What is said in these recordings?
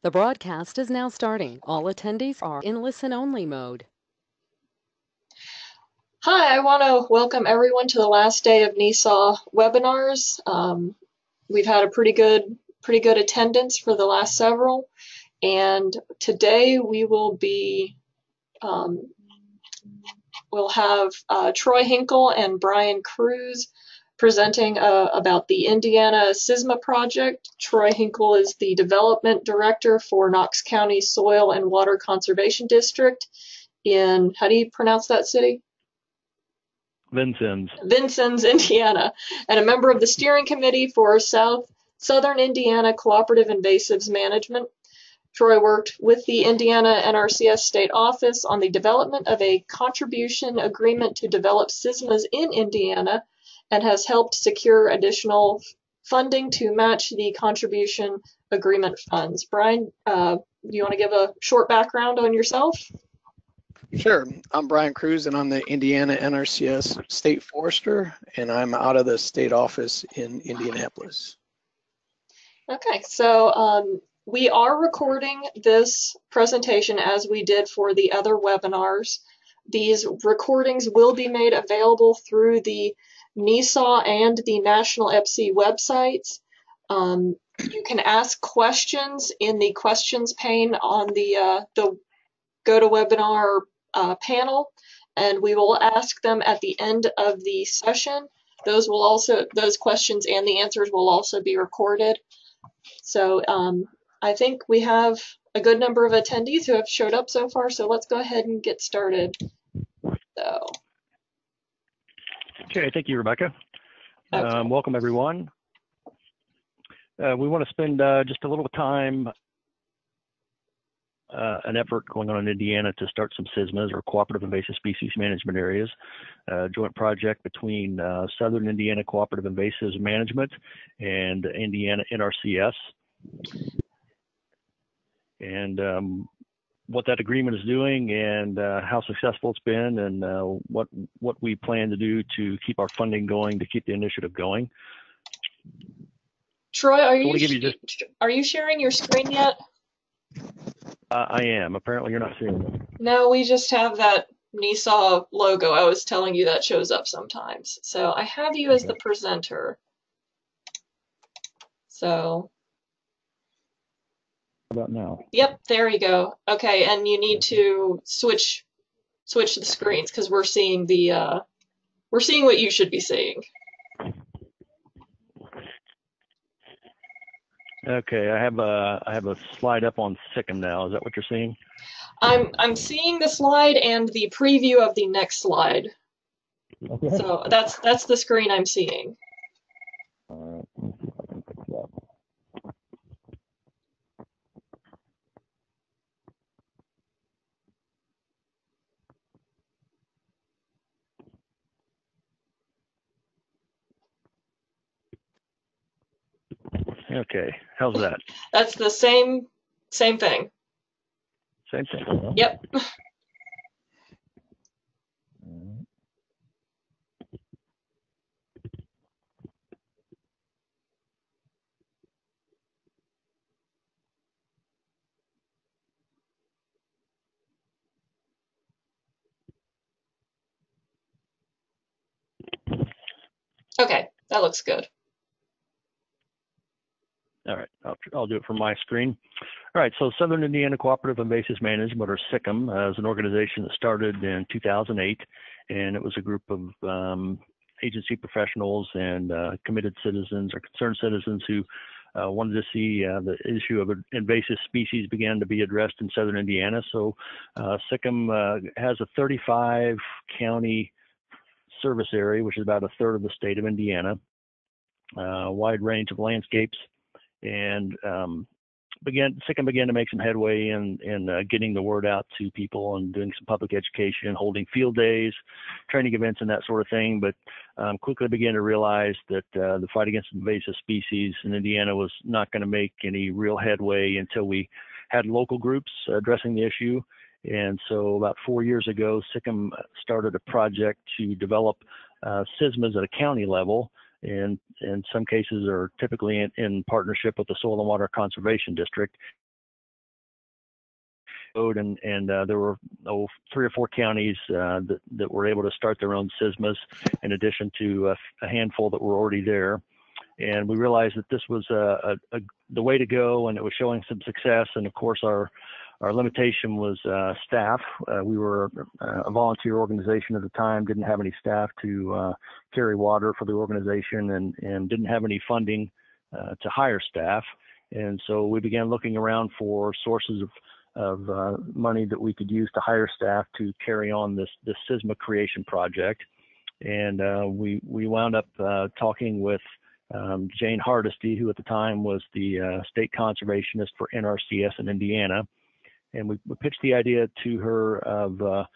The broadcast is now starting. All attendees are in listen-only mode. Hi, I want to welcome everyone to the last day of NESAW webinars. We've had a pretty good attendance for the last several, and today we will be we'll have Troy Hinkle and Brian Cruz presenting about the Indiana CISMA project. Troy Hinkle is the Development Director for Knox County Soil and Water Conservation District in, how do you pronounce that city? Vincennes, Indiana, and a member of the steering committee for Southern Indiana Cooperative Invasives Management. Troy worked with the Indiana NRCS state office on the development of a contribution agreement to develop CISMAs in Indiana and has helped secure additional funding to match the contribution agreement funds. Brian, do you want to give a short background on yourself? Sure. I'm Brian Cruz, and I'm the Indiana NRCS State Forester, and I'm out of the state office in Indianapolis. Okay, so we are recording this presentation as we did for the other webinars. These recordings will be made available through the NESAW and the National EPC websites. You can ask questions in the questions pane on the GoToWebinar panel, and we will ask them at the end of the session. Those questions and the answers will also be recorded. So I think we have a good number of attendees who have showed up so far, so let's go ahead and get started. Okay, thank you, Rebecca. Okay. Welcome, everyone. We want to spend just a little time, an effort going on in Indiana to start some CISMAs, or Cooperative Invasive Species Management Areas, a joint project between Southern Indiana Cooperative Invasives Management and Indiana NRCS. And what that agreement is doing, and how successful it's been, and what we plan to do to keep our funding going, to keep the initiative going. Troy, are you sharing your screen yet? I am. Apparently you're not seeing it. No, we just have that NESAW logo. I was telling you that shows up sometimes. So I have you as the presenter. So. How about now? Yep, there you go. Okay, and you need to switch the screens because we're seeing what you should be seeing. Okay, I have a slide up on CISMA now. Is that what you're seeing? I'm seeing the slide and the preview of the next slide. Okay. So that's the screen I'm seeing. All right, let me see if I can fix that. Okay, how's that? That's the same thing. Same thing. Yep. Okay, that looks good. All right, I'll do it from my screen. All right, so Southern Indiana Cooperative Invasives Management, or SICM, is an organization that started in 2008, and it was a group of agency professionals and committed citizens or concerned citizens who wanted to see the issue of invasive species began to be addressed in Southern Indiana. So SICM has a 35 county service area, which is about a third of the state of Indiana, a wide range of landscapes, and SICM began to make some headway in getting the word out to people and doing some public education, holding field days, training events, and that sort of thing, but quickly began to realize that the fight against invasive species in Indiana was not going to make any real headway until we had local groups addressing the issue. And so about 4 years ago, SICM started a project to develop CISMAs at a county level, and in some cases are typically in partnership with the Soil and Water Conservation District. and there were 3 or 4 counties that were able to start their own CISMAs, in addition to a handful that were already there. And we realized that this was the way to go, and it was showing some success. And of course, our limitation was staff. We were a volunteer organization at the time, didn't have any staff to carry water for the organization, and didn't have any funding to hire staff. And so we began looking around for sources of money that we could use to hire staff to carry on this CISMA creation project. And we wound up talking with Jane Hardesty, who at the time was the state conservationist for NRCS in Indiana. And we pitched the idea to her of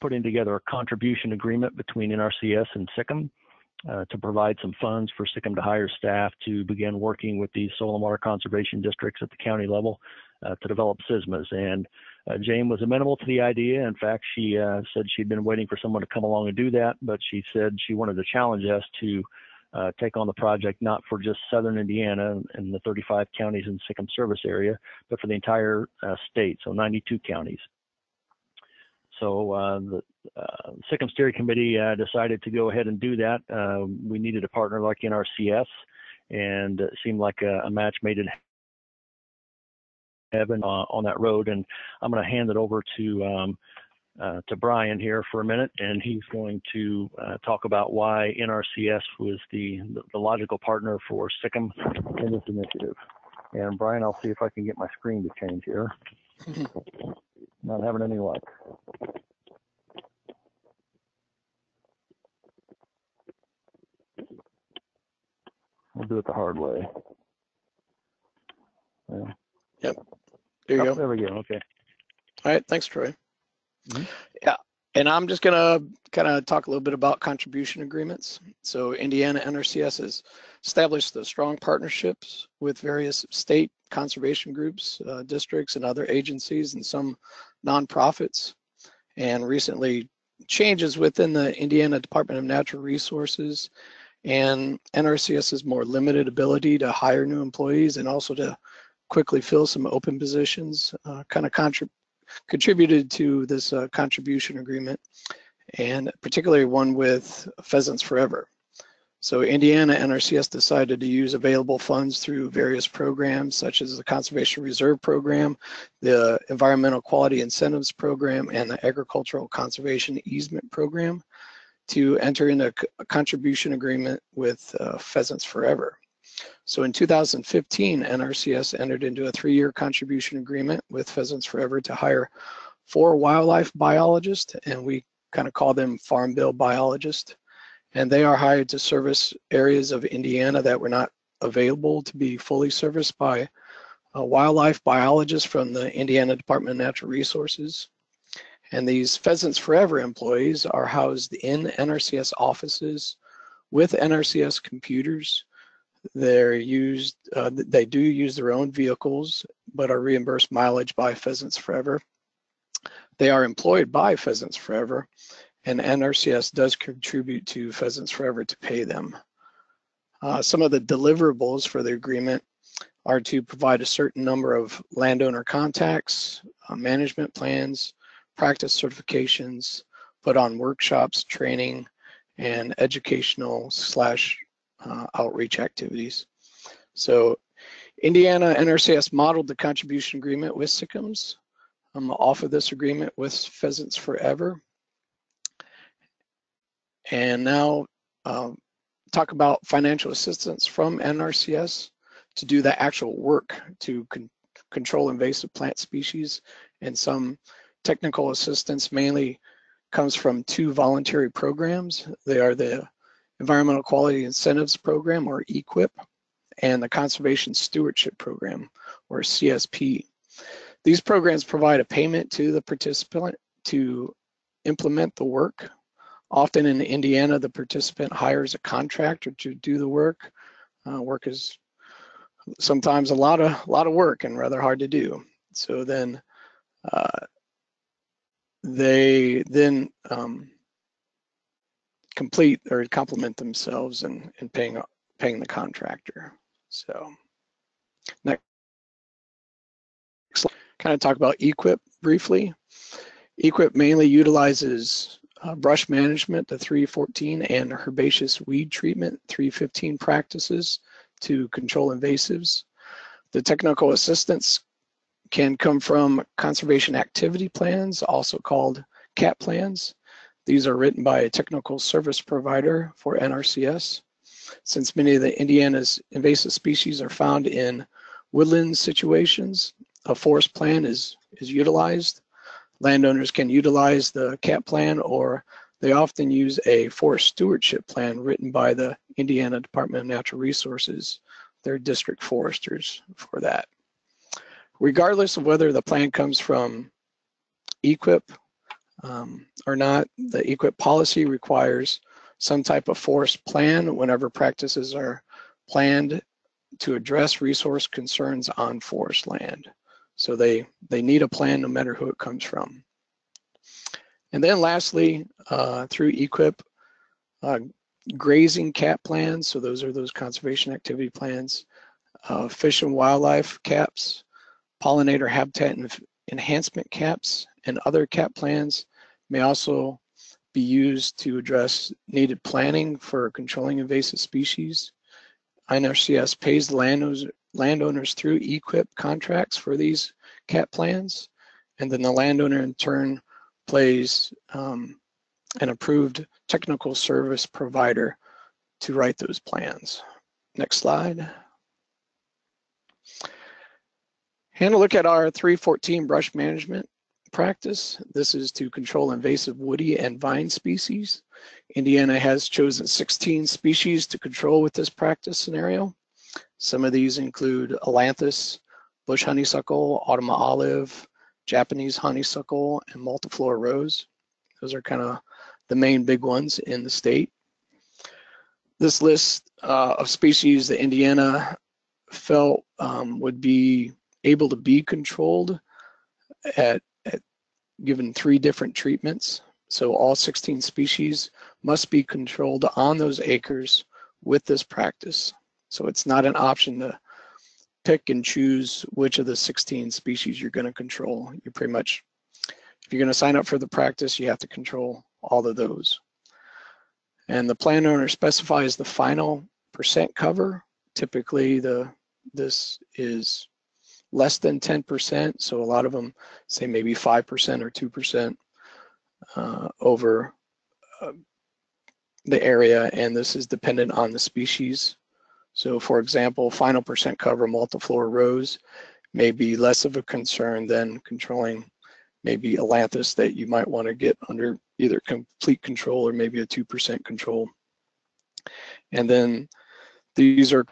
putting together a contribution agreement between NRCS and SICM to provide some funds for SICM to hire staff to begin working with these soil and water conservation districts at the county level to develop CISMAs. And Jane was amenable to the idea. In fact, she said she'd been waiting for someone to come along and do that, but she said she wanted to challenge us to take on the project, not for just southern Indiana and the 35 counties in SICM service area, but for the entire state, so 92 counties. So the SICM Steering Committee decided to go ahead and do that. We needed a partner like NRCS, and it seemed like a match made in heaven on that road. And I'm going to hand it over to Brian here for a minute, and he's going to talk about why NRCS was the logical partner for SICM in this initiative. And Brian, I'll see if I can get my screen to change here. Not having any luck. We'll do it the hard way. Yeah. Yep. There you go. There we go. Okay. All right. Thanks, Troy. Mm-hmm. Yeah. And I'm just going to kind of talk a little bit about contribution agreements. So Indiana NRCS has established the strong partnerships with various state conservation groups, districts, and other agencies, and some nonprofits. And recently, changes within the Indiana Department of Natural Resources and NRCS's more limited ability to hire new employees and also to quickly fill some open positions kind of contributed to this contribution agreement, and particularly one with Pheasants Forever. So Indiana NRCS decided to use available funds through various programs such as the Conservation Reserve Program, the Environmental Quality Incentives Program, and the Agricultural Conservation Easement Program to enter into a contribution agreement with Pheasants Forever. So in 2015, NRCS entered into a 3-year contribution agreement with Pheasants Forever to hire 4 wildlife biologists, and we kind of call them farm bill biologists. And they are hired to service areas of Indiana that were not available to be fully serviced by wildlife biologists from the Indiana Department of Natural Resources. And these Pheasants Forever employees are housed in NRCS offices with NRCS computers. They do use their own vehicles, but are reimbursed mileage by Pheasants Forever. They are employed by Pheasants Forever, and NRCS does contribute to Pheasants Forever to pay them. Some of the deliverables for the agreement are to provide a certain number of landowner contacts, management plans, practice certifications, put on workshops, training, and educational / outreach activities. So Indiana NRCS modeled the contribution agreement with SICMs off of this agreement with Pheasants Forever. And now talk about financial assistance from NRCS to do the actual work to control invasive plant species, and some technical assistance mainly comes from 2 voluntary programs. They are the Environmental Quality Incentives Program, or EQIP, and the Conservation Stewardship Program, or CSP. These programs provide a payment to the participant to implement the work. Often in Indiana, the participant hires a contractor to do the work. Work is sometimes a lot of work and rather hard to do. So then they then complete or complement themselves in paying the contractor. So next slide. kind of talk about EQIP briefly. EQIP mainly utilizes brush management, the 314, and herbaceous weed treatment, 315 practices to control invasives. The technical assistance can come from conservation activity plans, also called CAP plans. These are written by a technical service provider for NRCS. Since many of the Indiana's invasive species are found in woodland situations, a forest plan is utilized. Landowners can utilize the CAP plan, or they often use a forest stewardship plan written by the Indiana Department of Natural Resources, their district foresters for that. Regardless of whether the plan comes from EQIP or not, the EQIP policy requires some type of forest plan whenever practices are planned to address resource concerns on forest land. So they need a plan no matter who it comes from. And then lastly, through EQIP, grazing CAP plans, so those are those conservation activity plans, fish and wildlife CAPs, pollinator habitat enhancement CAPs, and other CAP plans may also be used to address needed planning for controlling invasive species. NRCS pays the landowners through EQIP contracts for these CAP plans, and then the landowner in turn pays an approved technical service provider to write those plans. Next slide. And a look at our 314 brush management practice. This is to control invasive woody and vine species. Indiana has chosen 16 species to control with this practice scenario. Some of these include ailanthus, bush honeysuckle, Automa olive, Japanese honeysuckle, and multiflora rose. Those are kind of the main big ones in the state. This list of species that Indiana felt would be able to be controlled at given 3 different treatments. So all 16 species must be controlled on those acres with this practice. So it's not an option to pick and choose which of the 16 species you're going to control. You're pretty much, if you're going to sign up for the practice, you have to control all of those. And the plan owner specifies the final percent cover. Typically, this is less than 10%, so a lot of them say maybe 5% or 2% over the area, and this is dependent on the species. So for example, final percent cover multiflora rose may be less of a concern than controlling maybe ailanthus that you might want to get under either complete control or maybe a 2% control. And then these are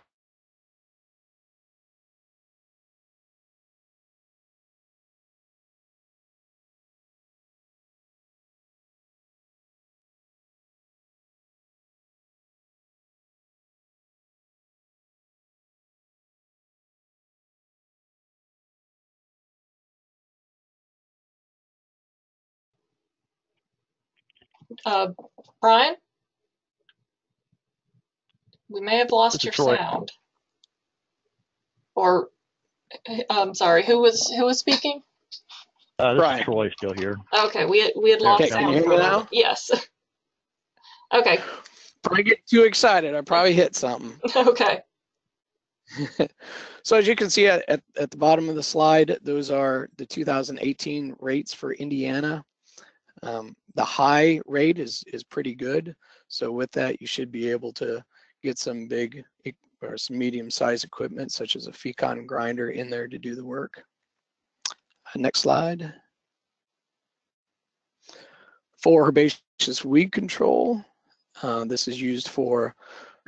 Brian? We may have lost your Troy. sound. Or, I'm sorry, who was speaking? This Brian. is Troy still here. Okay, we had lost Okay, sound. can you hear me now? Yes. Okay. Probably get too excited. I probably hit something. Okay. So as you can see at the bottom of the slide, those are the 2018 rates for Indiana. The high rate is pretty good. So with that, you should be able to get some big or some medium-sized equipment, such as a Fecon grinder in there to do the work. Next slide. For herbaceous weed control, this is used for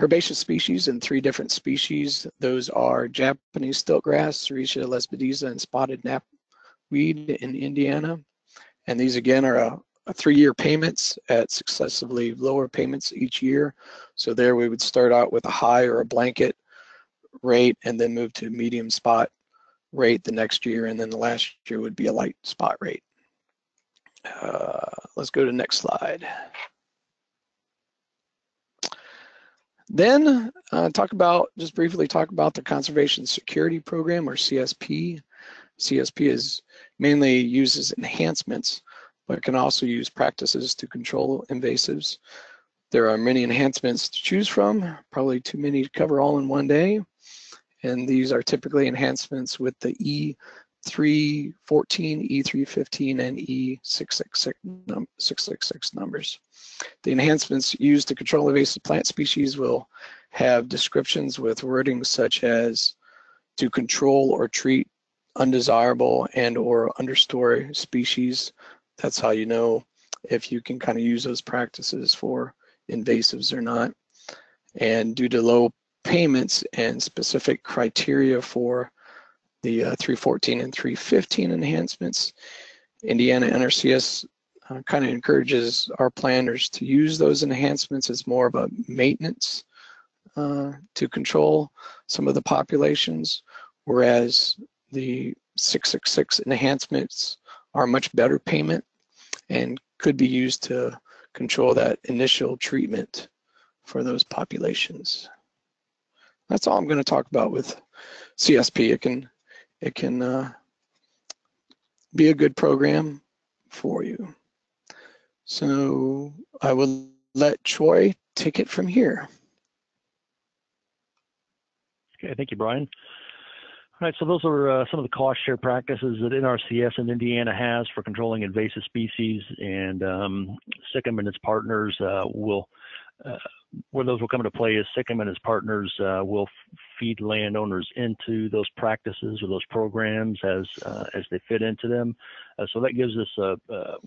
herbaceous species in 3 different species. Those are Japanese stiltgrass, Serratia lespedeza, and spotted knapweed in Indiana. And these again are a 3-year payments at successively lower payments each year. So there we would start out with a high or a blanket rate and then move to medium spot rate the next year, and then the last year would be a light spot rate. Let's go to the next slide. Then just briefly talk about the Conservation Security Program, or CSP. CSP is mainly uses enhancements, but can also use practices to control invasives. There are many enhancements to choose from, probably too many to cover all in one day. And these are typically enhancements with the E314, E315, and E666 numbers. The enhancements used to control invasive plant species will have descriptions with wording such as to control or treat undesirable and or understory species. That's how you know if you can kind of use those practices for invasives or not. And due to low payments and specific criteria for the 314 and 315 enhancements, Indiana NRCS kind of encourages our planners to use those enhancements as more of a maintenance to control some of the populations, whereas the 666 enhancements are much better payment and could be used to control that initial treatment for those populations. That's all I'm going to talk about with CSP. It can be a good program for you. So I will let Troy take it from here. Okay, thank you, Brian. All right, so those are some of the cost share practices that NRCS in Indiana has for controlling invasive species, and SICM and its partners where those will come into play is SICM and its partners will feed landowners into those practices or those programs as they fit into them. So that gives us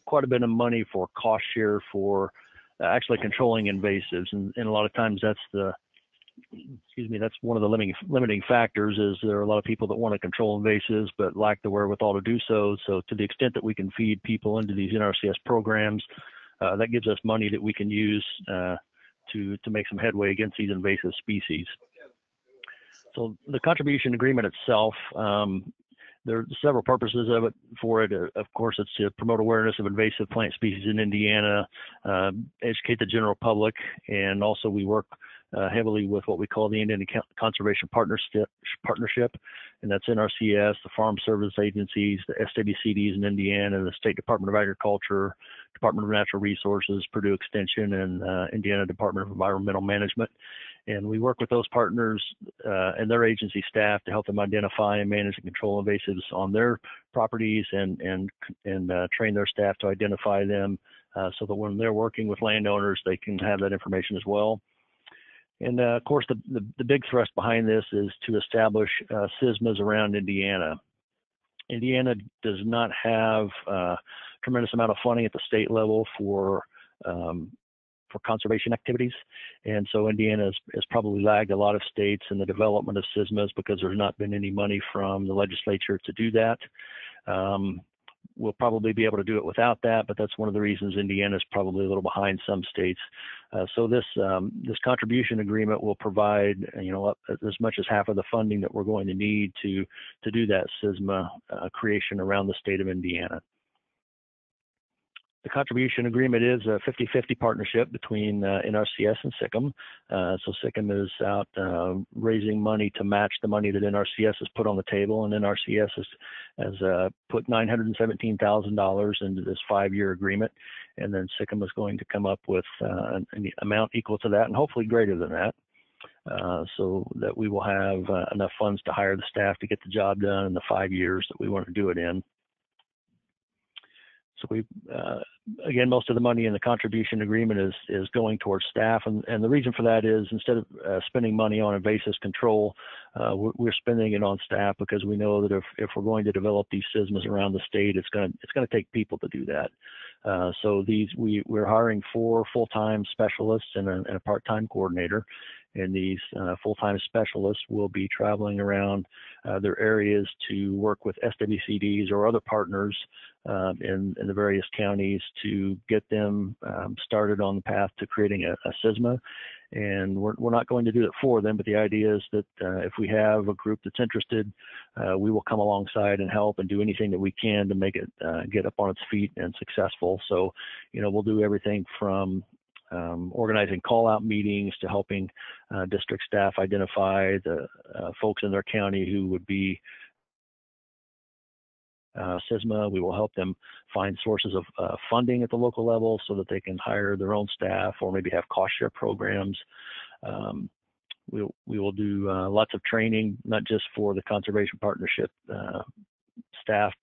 quite a bit of money for cost share for actually controlling invasives, and a lot of times that's one of the limiting factors. Is there are a lot of people that want to control invasives but lack the wherewithal to do so. So to the extent that we can feed people into these NRCS programs, that gives us money that we can use to make some headway against these invasive species. So the contribution agreement itself, there are several purposes of it. Of course, it's to promote awareness of invasive plant species in Indiana, educate the general public, and also we work heavily with what we call the Indiana Conservation Partnership, and that's NRCS, the Farm Service Agencies, the SWCDs in Indiana, the State Department of Agriculture, Department of Natural Resources, Purdue Extension, and Indiana Department of Environmental Management. And we work with those partners and their agency staff to help them identify and manage and control invasives on their properties, and train their staff to identify them so that when they're working with landowners, they can have that information as well. And of course, the big thrust behind this is to establish CISMAs around Indiana. Indiana does not have a tremendous amount of funding at the state level for conservation activities, and so Indiana has probably lagged a lot of states in the development of CISMAs because there's not been any money from the legislature to do that. We'll probably be able to do it without that, but that's one of the reasons Indiana is probably a little behind some states. So this contribution agreement will provide, as much as half of the funding that we're going to need to do that CISMA creation around the state of Indiana. The contribution agreement is a 50-50 partnership between NRCS and SICM. So SICM is out raising money to match the money that NRCS has put on the table, and NRCS has put $917,000 into this 5-year agreement, and then SICM is going to come up with an amount equal to that, and hopefully greater than that, so that we will have enough funds to hire the staff to get the job done in the 5 years that we want to do it in. So we, again, most of the money in the contribution agreement is going towards staff, and the reason for that is instead of spending money on invasive control, we're spending it on staff because we know that if we're going to develop these CISMAs around the state, it's going to take people to do that. So we're hiring 4 full-time specialists and a part-time coordinator. And these full-time specialists will be traveling around their areas to work with SWCDs or other partners in the various counties to get them started on the path to creating a CISMA. And we're not going to do it for them, but the idea is that if we have a group that's interested, we will come alongside and help and do anything that we can to make it get up on its feet and successful. So, we'll do everything from organizing call-out meetings to helping district staff identify the folks in their county who would be CISMA. We will help them find sources of funding at the local level so that they can hire their own staff or maybe have cost share programs. We will do lots of training, not just for the conservation partnership staff,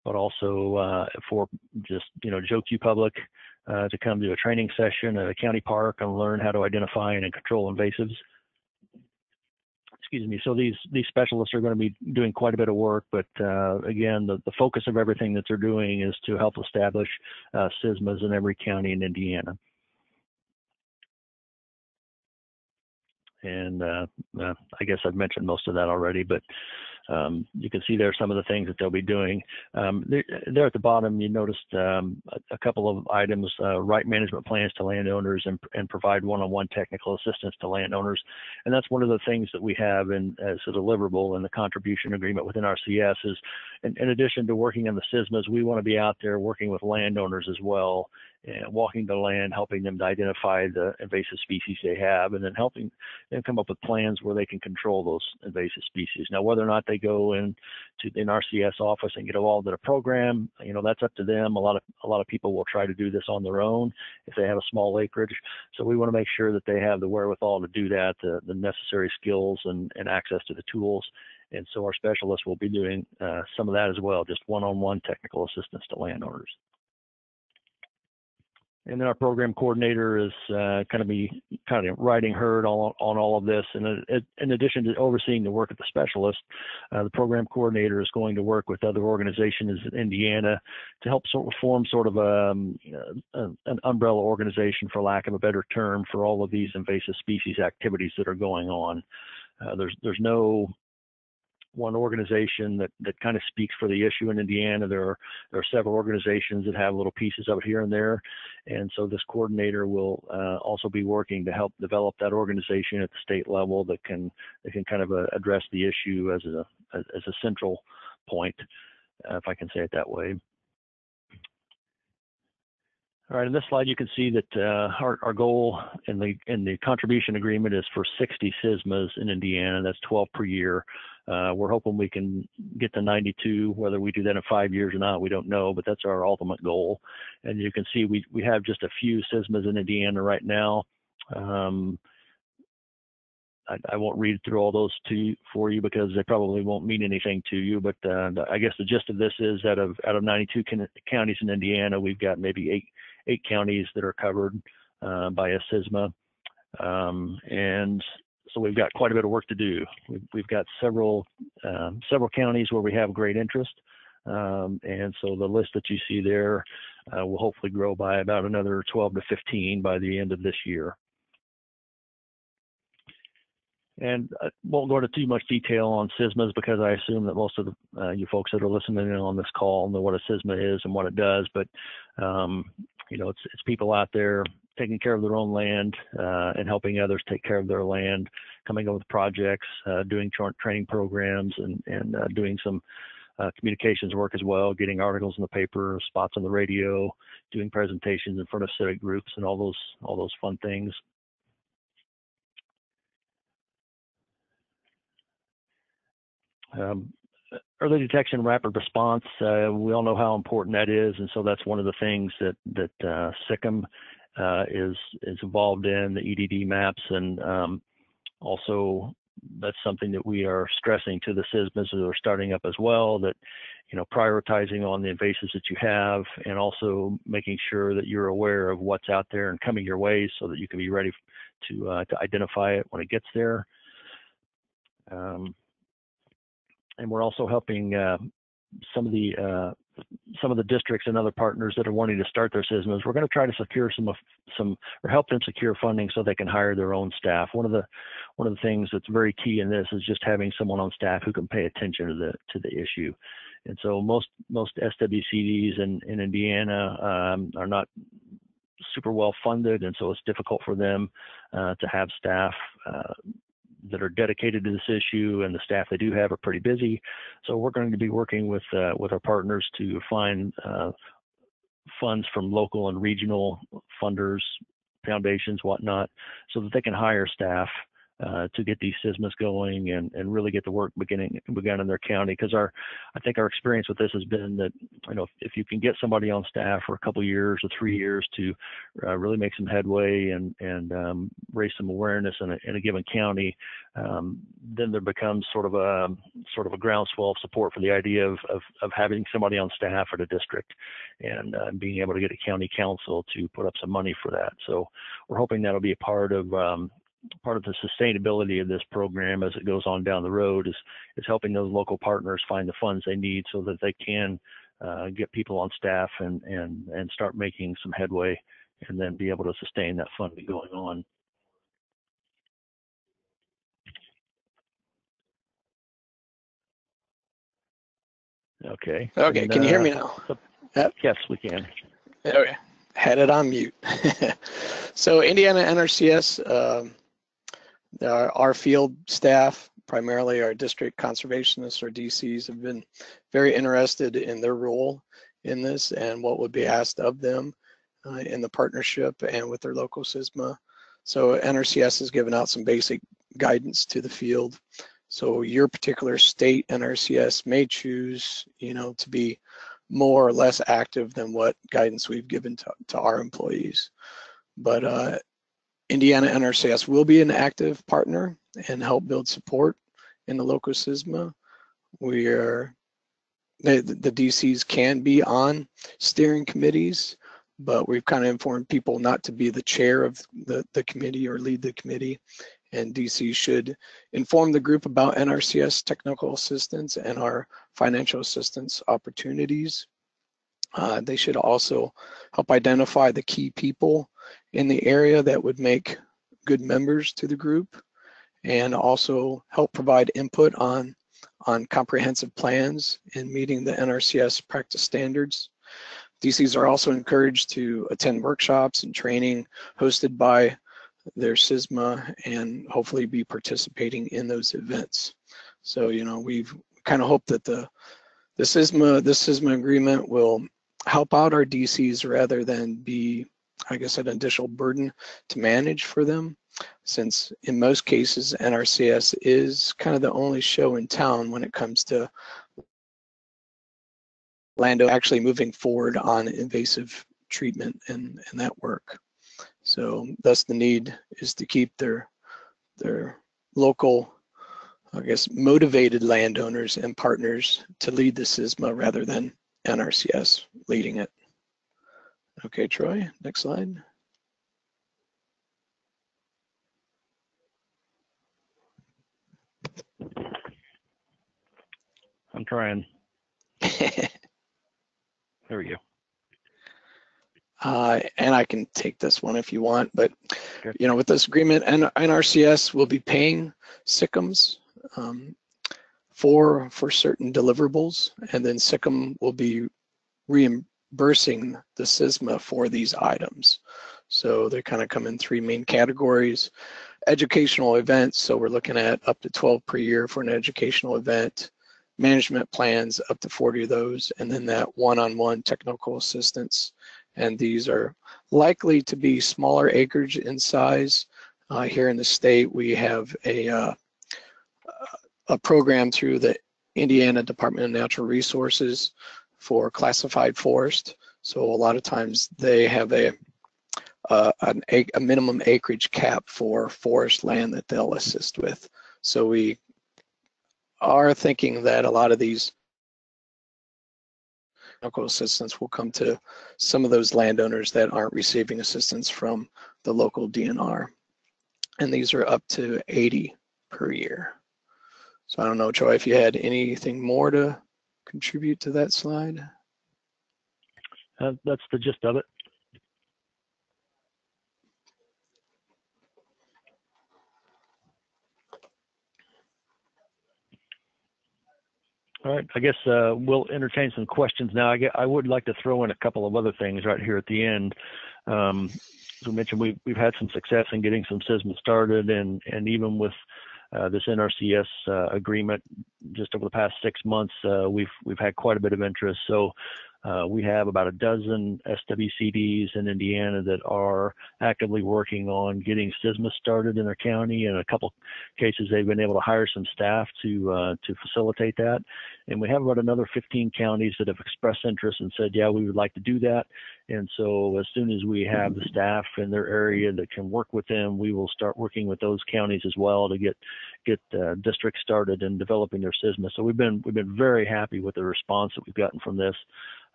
but also for just Joe Q public to come to a training session at a county park and learn how to identify and control invasives. Excuse me. So these specialists are going to be doing quite a bit of work, but again, the focus of everything that they're doing is to help establish CISMAs in every county in Indiana. And I guess I've mentioned most of that already, but you can see there some of the things that they'll be doing. There at the bottom, you noticed a couple of items, right management plans to landowners and provide one-on-one technical assistance to landowners. And that's one of the things that we have as a deliverable in the contribution agreement within RCS is, in addition to working on the CISMAs, we want to be out there working with landowners as well, and walking the land, helping them to identify the invasive species they have, and then helping them come up with plans where they can control those invasive species. Now, whether or not they go in RCS office and get involved in a program, that's up to them. A lot of people will try to do this on their own if they have a small acreage. So we want to make sure that they have the wherewithal to do that, the necessary skills and access to the tools. And so our specialists will be doing some of that as well, just one-on-one technical assistance to landowners. And then our program coordinator is kind of riding herd on all of this. And in addition to overseeing the work of the specialist, the program coordinator is going to work with other organizations in Indiana to help form sort of an umbrella organization, for lack of a better term, for all of these invasive species activities that are going on. There's no one organization that kind of speaks for the issue in Indiana. There are several organizations that have little pieces of it here and there, and so this coordinator will also be working to help develop that organization at the state level that can kind of address the issue as a central point, if I can say it that way. All right, in this slide, you can see that our goal in the contribution agreement is for 60 CISMAs in Indiana. That's 12 per year. We're hoping we can get to 92. Whether we do that in 5 years or not, we don't know, but that's our ultimate goal. And you can see we have just a few CISMAs in Indiana right now. I won't read through all those for you because they probably won't mean anything to you. But I guess the gist of this is out of 92 counties in Indiana, we've got maybe eight counties that are covered by a CISMA, and so we've got quite a bit of work to do. We've got several counties where we have great interest, and so the list that you see there will hopefully grow by about another 12 to 15 by the end of this year. And I won't go into too much detail on CISMAs because I assume that most of you folks that are listening in on this call know what a CISMA is and what it does. But it's people out there taking care of their own land and helping others take care of their land, coming up with projects, doing training programs, and doing some communications work as well, getting articles in the paper, spots on the radio, doing presentations in front of civic groups, and all those fun things. Early detection, rapid response. We all know how important that is, and so that's one of the things that CICM is involved in, the EDD maps, and also that's something that we are stressing to the CISMAs that are starting up as well. That prioritizing on the invasives that you have, and also making sure that you're aware of what's out there and coming your way, so that you can be ready to identify it when it gets there. And we're also helping some of the districts and other partners that are wanting to start their CISMAs. We're going to try to secure or help them secure funding so they can hire their own staff. One of the things that's very key in this is just having someone on staff who can pay attention to the issue. And so most SWCDs in Indiana are not super well funded, and so it's difficult for them to have staff that are dedicated to this issue, and the staff they do have are pretty busy. So we're going to be working with our partners to find funds from local and regional funders, foundations, whatnot, so that they can hire staff to get these CISMAs going and really get the work begun in their county. Because I think our experience with this has been that, you know, if you can get somebody on staff for a couple of years or 3 years to really make some headway and raise some awareness in a given county, then there becomes sort of a groundswell of support for the idea of having somebody on staff at a district and being able to get a county council to put up some money for that. So we're hoping that'll be a part of the sustainability of this program as it goes on down the road is helping those local partners find the funds they need so that they can get people on staff and start making some headway and then be able to sustain that funding going on. Okay. Okay, And, can you hear me now? Yep. Yes, we can. Okay, had it on mute. So Indiana NRCS, our field staff, primarily our district conservationists or DCs, have been very interested in their role in this and what would be asked of them in the partnership and with their local CISMA. So NRCS has given out some basic guidance to the field. So your particular state NRCS may choose, you know, to be more or less active than what guidance we've given to our employees. But Indiana NRCS will be an active partner and help build support in the local CISMA. The DCs can be on steering committees, but we've kind of informed people not to be the chair of the committee or lead the committee. And DC should inform the group about NRCS technical assistance and our financial assistance opportunities. They should also help identify the key people in the area that would make good members to the group, and also help provide input on comprehensive plans in meeting the NRCS practice standards. DCs are also encouraged to attend workshops and training hosted by their CISMA and hopefully be participating in those events. So, you know, we've kind of hoped that the CISMA agreement will help out our DCs rather than be, I guess, an additional burden to manage for them, since in most cases NRCS is kind of the only show in town when it comes to land actually moving forward on invasive treatment and that work. So thus the need is to keep their local, I guess, motivated landowners and partners to lead the CISMA rather than NRCS leading it. Okay, Troy, next slide. I'm trying. There we go. And I can take this one if you want, but Okay. you know, with this agreement, NRCS will be paying SICMs for certain deliverables, and then SICM will be reimbursing the CISMA for these items. So they kind of come in three main categories. Educational events, so we're looking at up to 12 per year for an educational event. Management plans, up to 40 of those, and then that one-on-one technical assistance. And these are likely to be smaller acreage in size. Here in the state, we have a program through the Indiana Department of Natural Resources for classified forest. So a lot of times they have a minimum acreage cap for forest land that they'll assist with. So we are thinking that a lot of these technical assistance will come to some of those landowners that aren't receiving assistance from the local DNR. And these are up to 80 per year. So I don't know, Troy, if you had anything more to contribute to that slide. That's the gist of it. All right, I guess we'll entertain some questions now. I would like to throw in a couple of other things right here at the end. As we mentioned, we've had some success in getting some CISMA started, and even with this NRCS agreement, just over the past 6 months, we've had quite a bit of interest. So We have about a dozen SWCDs in Indiana that are actively working on getting CISMA started in their county. In a couple cases, they've been able to hire some staff to facilitate that. And we have about another 15 counties that have expressed interest and said, yeah, we would like to do that. And so as soon as we have the staff in their area that can work with them, we will start working with those counties as well to get districts started and developing their CISMA. So we've been very happy with the response that we've gotten from this.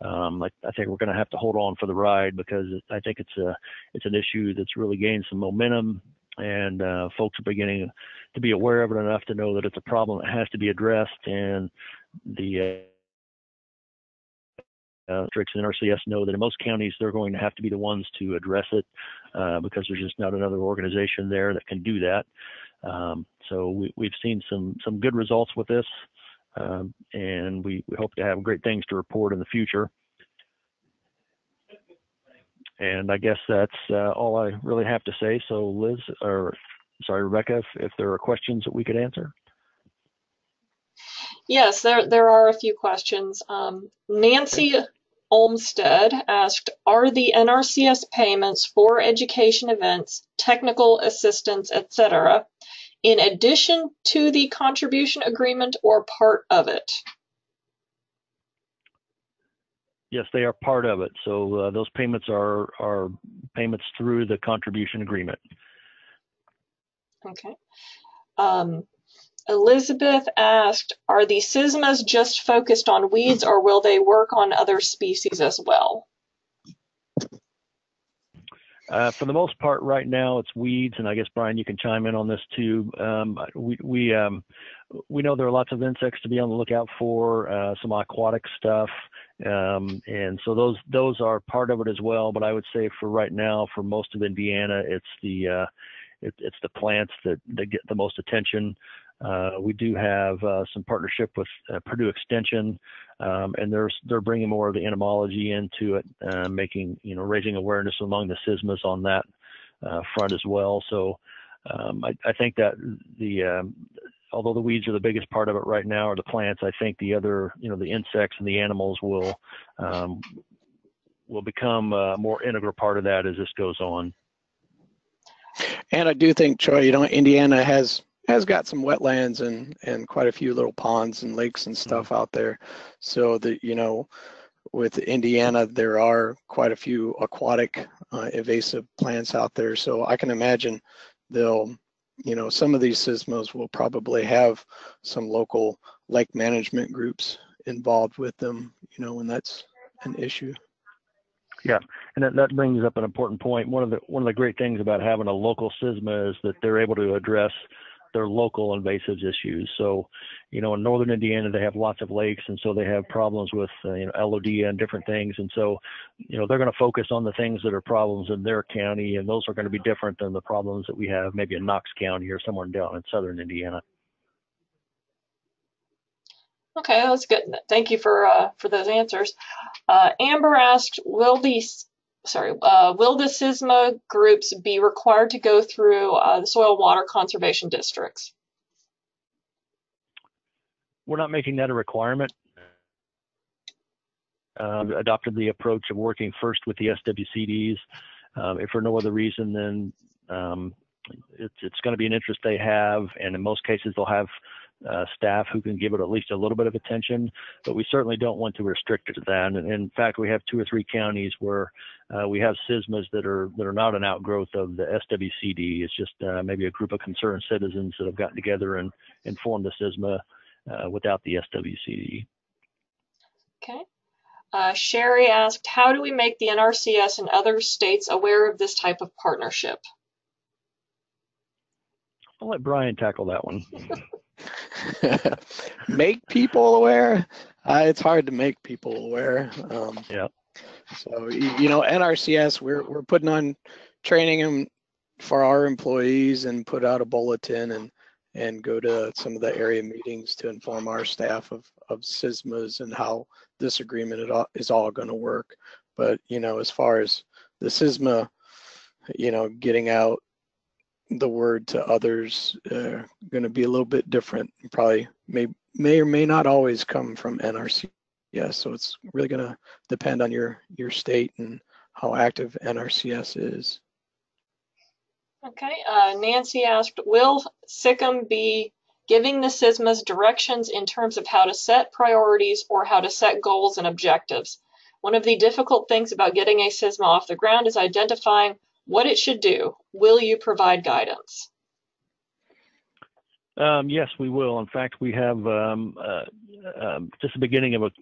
I think we're going to have to hold on for the ride because I think it's an issue that's really gained some momentum, and folks are beginning to be aware of it enough to know that it's a problem that has to be addressed. And the districts and NRCS know that in most counties they're going to have to be the ones to address it because there's just not another organization there that can do that. So we've seen some good results with this. And we hope to have great things to report in the future. And I guess that's all I really have to say. So Liz, or sorry, Rebecca, if there are questions that we could answer. Yes, there are a few questions. Nancy Olmsted asked, are the NRCS payments for education events, technical assistance, etc., in addition to the contribution agreement or part of it? Yes, they are part of it. So those payments are payments through the contribution agreement. Okay. Elizabeth asked, are the CISMAs just focused on weeds, or will they work on other species as well? For the most part, right now it's weeds, and I guess Brian, you can chime in on this too. We know there are lots of insects to be on the lookout for, some aquatic stuff, and so those are part of it as well. But I would say for right now, for most of Indiana, it's the plants that get the most attention. We do have some partnership with Purdue Extension, and they're bringing more of the entomology into it, raising awareness among the CISMAs on that front as well. So I think that although the weeds are the biggest part of it right now, or the plants, I think the other, the insects and the animals will become a more integral part of that as this goes on. And I do think, Troy, Indiana has got some wetlands and quite a few little ponds and lakes and stuff out there. So that, with Indiana, there are quite a few aquatic invasive plants out there. So I can imagine some of these CISMAs will probably have some local lake management groups involved with them, when that's an issue. Yeah, and that brings up an important point. One of the great things about having a local CISMA is that they're able to address their local invasives issues. So, in northern Indiana, they have lots of lakes, and so they have problems with Elodea and different things. And so, they're going to focus on the things that are problems in their county, and those are going to be different than the problems that we have maybe in Knox County or somewhere down in southern Indiana. Okay, that's good. Thank you for those answers. Amber asked, will the CISMA groups be required to go through the soil water conservation districts? We're not making that a requirement. Adopted the approach of working first with the SWCDs. If for no other reason, then it's going to be an interest they have, and in most cases they'll have staff who can give it at least a little bit of attention, but we certainly don't want to restrict it to that. And in fact, we have 2 or 3 counties where we have CISMAs that are not an outgrowth of the SWCD. It's just maybe a group of concerned citizens that have gotten together and formed the CISMA without the SWCD. Okay. Sherry asked, how do we make the NRCS and other states aware of this type of partnership? I'll let Brian tackle that one. Make people aware? It's hard to make people aware. Yeah. So, NRCS, we're putting on training them for our employees and put out a bulletin and go to some of the area meetings to inform our staff of CISMAs and how this agreement is all going to work. But, as far as the CISMA, getting out the word to others, going to be a little bit different. Probably may or may not always come from NRC. Yeah, so it's really going to depend on your state and how active NRCS is. Okay, Nancy asked, will SICM be giving the CISMAs directions in terms of how to set priorities or how to set goals and objectives? One of the difficult things about getting a CISMA off the ground is identifying what it should do. Will you provide guidance? Yes, we will. In fact, we have just the beginning of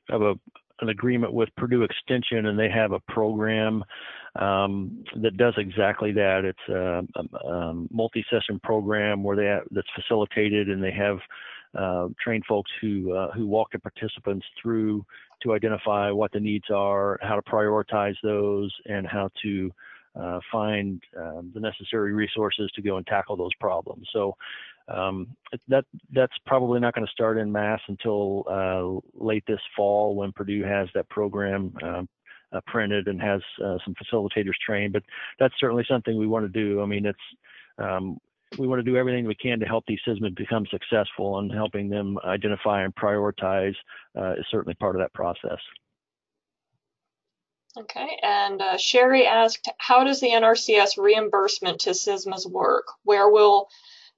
an agreement with Purdue Extension, and they have a program that does exactly that. It's a multi-session program where that's facilitated, and they have trained folks who walk the participants through to identify what the needs are, how to prioritize those, and how to find the necessary resources to go and tackle those problems. So that's probably not going to start en masse until late this fall, when Purdue has that program printed and has some facilitators trained. But that's certainly something we want to do. I mean, we want to do everything we can to help these CISMAs become successful, and helping them identify and prioritize is certainly part of that process. Okay, and Sherry asked, how does the NRCS reimbursement to CISMAs work? Where will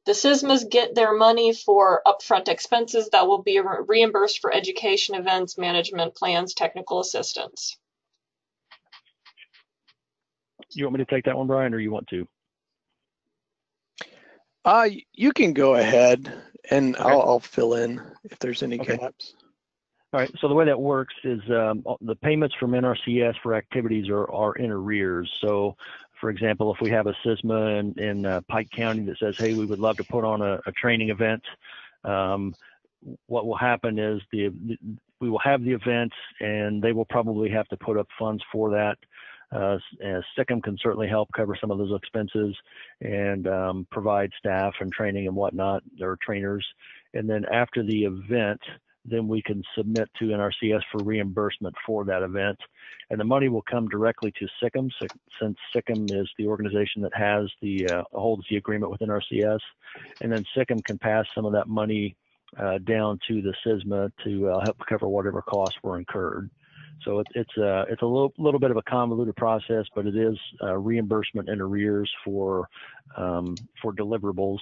the CISMAs get their money for upfront expenses that will be reimbursed for education events, management plans, technical assistance? You want me to take that one, Brian, or you want to? You can go ahead, and Okay. I'll fill in if there's any Okay. gaps. All right, so the way that works is the payments from NRCS for activities are in arrears. So, for example, if we have a CISMA in Pike County that says, hey, we would love to put on a training event, what will happen is we will have the event, and they will probably have to put up funds for that. SICM can certainly help cover some of those expenses and provide staff and training and whatnot, or trainers. And then after the event, then we can submit to NRCS for reimbursement for that event. And the money will come directly to SICM, since SICM is the organization that has holds the agreement with NRCS. And then SICM can pass some of that money down to the CISMA to help cover whatever costs were incurred. So it's a little bit of a convoluted process, but it is reimbursement in arrears for deliverables.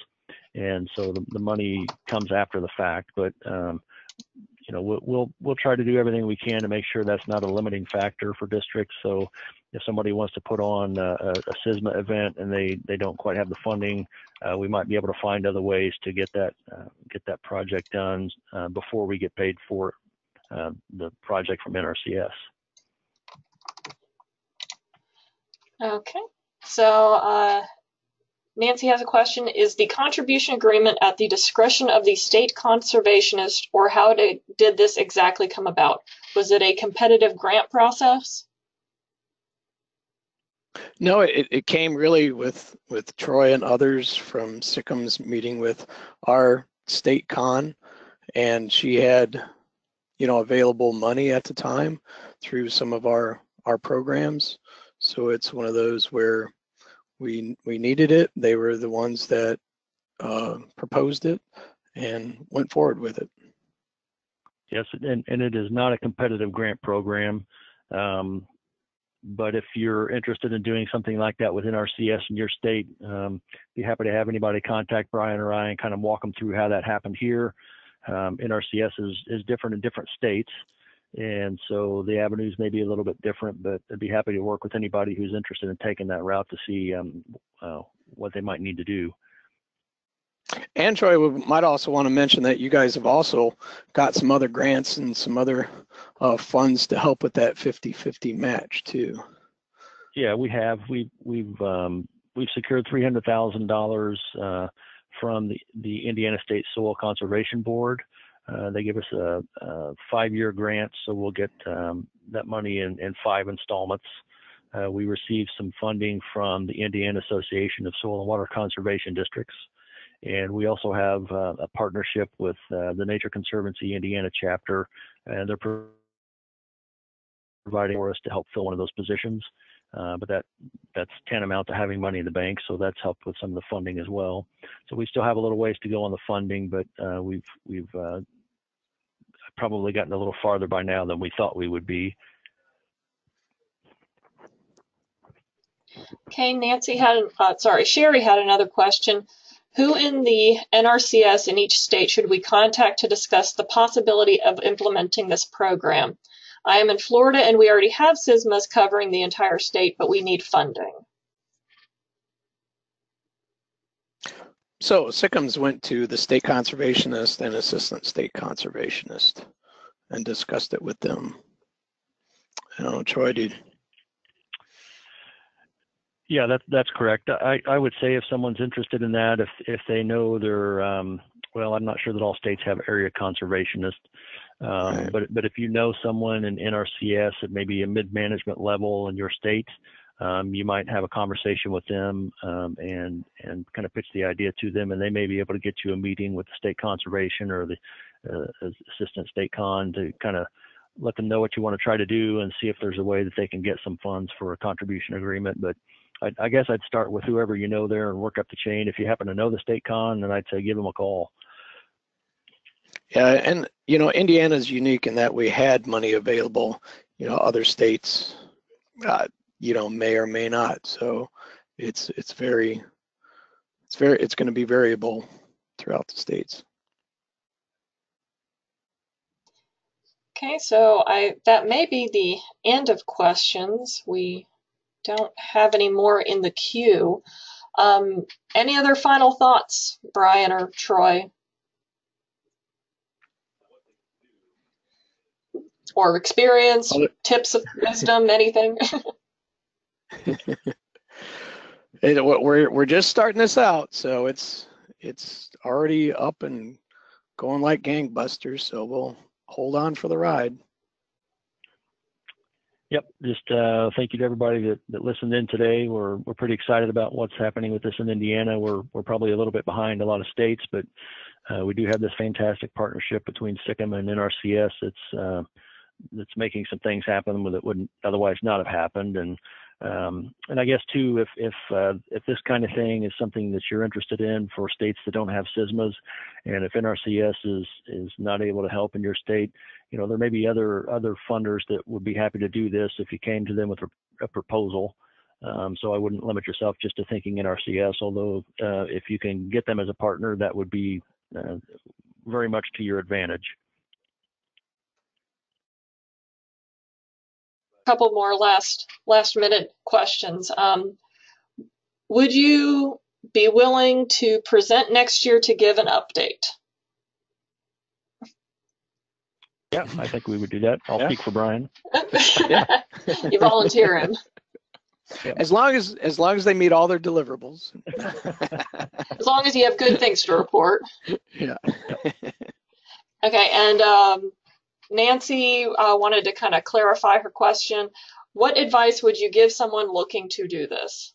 And so the money comes after the fact, but you know, we'll try to do everything we can to make sure that's not a limiting factor for districts. So if somebody wants to put on a CISMA event and they don't quite have the funding, we might be able to find other ways to get that project done before we get paid for the project from NRCS. Okay, so Nancy has a question. Is the contribution agreement at the discretion of the state conservationist, or how did this exactly come about? Was it a competitive grant process? No, it came really with Troy and others from SICM's meeting with our state con, and she had, you know, available money at the time through some of our programs. So it's one of those where we needed it. They were the ones that proposed it and went forward with it. Yes, and it is not a competitive grant program. But if you're interested in doing something like that with NRCS in your state, be happy to have anybody contact Brian or I and kind of walk them through how that happened here. NRCS is different in different states, and so the avenues may be a little bit different, but I'd be happy to work with anybody who's interested in taking that route to see what they might need to do. And Troy, we might also want to mention that you guys have also got some other grants and some other funds to help with that 50-50 match too. Yeah, we have. We've secured $300,000 from the Indiana State Soil Conservation Board. They give us a 5-year grant, so we'll get that money in 5 installments. We received some funding from the Indiana Association of Soil and Water Conservation Districts. And we also have a partnership with the Nature Conservancy Indiana chapter, and they're providing for us to help fill one of those positions. But that's tantamount to having money in the bank, so that's helped with some of the funding as well. So we still have a little ways to go on the funding, but we've I probably gotten a little farther by now than we thought we would be. Okay, Sherry had another question. Who in the NRCS in each state should we contact to discuss the possibility of implementing this program? I am in Florida and we already have CISMAs covering the entire state, but we need funding. So CICMs went to the state conservationist and assistant state conservationist and discussed it with them. I don't know, Troy, did. Yeah, that's correct. I would say if someone's interested in that, if they know they're, well, I'm not sure that all states have area conservationists, Right. but if you know someone in NRCS at maybe a mid-management level in your state, you might have a conversation with them and kind of pitch the idea to them, and they may be able to get you a meeting with the state conservation or the assistant state con to kind of let them know what you want to try to do and see if there's a way that they can get some funds for a contribution agreement. But I guess I'd start with whoever you know there and work up the chain. If you happen to know the state con, then I'd say give them a call. Yeah, and you know, Indiana's unique in that we had money available. You know, other states, you know, may or may not. So it's going to be variable throughout the states. Okay, so that may be the end of questions. We don't have any more in the queue. Any other final thoughts, Brian or Troy? Or experience, tips of wisdom, anything? We're just starting this out, so it's already up and going like gangbusters. So we'll hold on for the ride. Yep, just thank you to everybody that listened in today. We're pretty excited about what's happening with this in Indiana. We're probably a little bit behind a lot of states, but we do have this fantastic partnership between CICMA and NRCS. That's making some things happen that wouldn't otherwise not have happened. And I guess too, if this kind of thing is something that you're interested in for states that don't have CISMAs, and if NRCS is not able to help in your state, you know, there may be other funders that would be happy to do this if you came to them with a proposal. So I wouldn't limit yourself just to thinking NRCS, although if you can get them as a partner, that would be very much to your advantage. Couple more last minute questions. Would you be willing to present next year to give an update? Yeah, I think we would do that. I'll speak for Brian. Yeah. You volunteer him. Yep. As long as they meet all their deliverables. As long as you have good things to report. Yeah. Okay, and Nancy wanted to kind of clarify her question. What advice would you give someone looking to do this?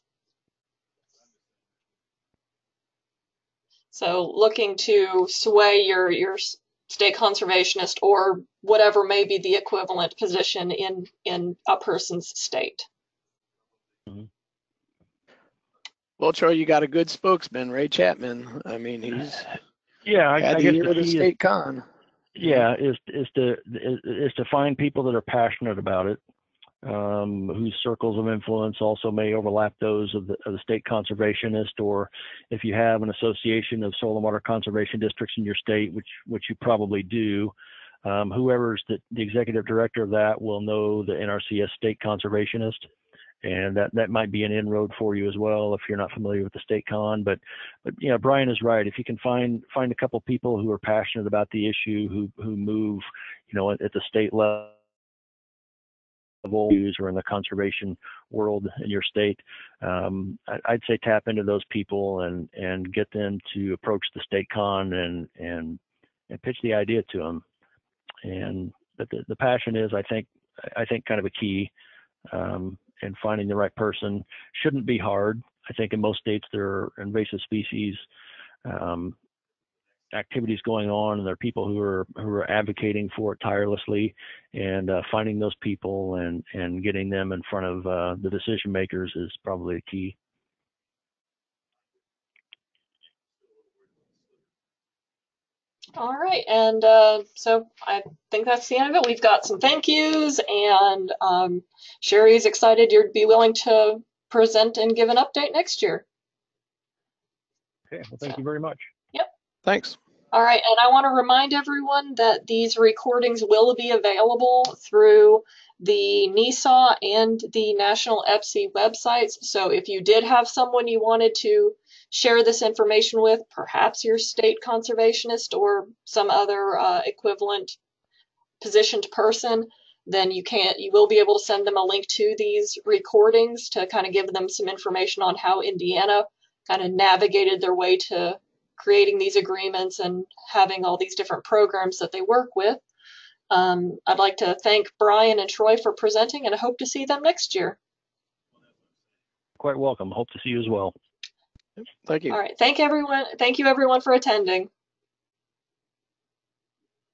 So looking to sway your state conservationist or whatever may be the equivalent position in a person's state. Mm-hmm. Well, Troy, you got a good spokesman, Ray Chapman. I mean, he's I guess the state con. Yeah, is to find people that are passionate about it, whose circles of influence also may overlap those of the state conservationist, or if you have an association of soil and water conservation districts in your state, which you probably do, whoever's the executive director of that will know the NRCS state conservationist, and that might be an inroad for you as well if you're not familiar with the state con. But you know, Brian is right. If you can find a couple people who are passionate about the issue, who move, you know, at the state level or in the conservation world in your state, I'd say tap into those people and get them to approach the state con and pitch the idea to them. And the passion is, I think kind of a key. And finding the right person shouldn't be hard. I think in most states there are invasive species activities going on, and there are people who are advocating for it tirelessly, and finding those people and getting them in front of the decision makers is probably a key. All right, and so I think that's the end of it. We've got some thank yous, and Sherry's excited you'd be willing to present and give an update next year. Okay, well, thank you very much. Yep. Thanks. All right, and I want to remind everyone that these recordings will be available through the NESA and the National EPSI websites. So if you did have someone you wanted to share this information with, perhaps your state conservationist or some other equivalent positioned person, then you will be able to send them a link to these recordings to kind of give them some information on how Indiana kind of navigated their way to creating these agreements and having all these different programs that they work with. I'd like to thank Brian and Troy for presenting, and I hope to see them next year. Quite welcome. Hope to see you as well. Thank you. All right. Thank you, everyone for attending.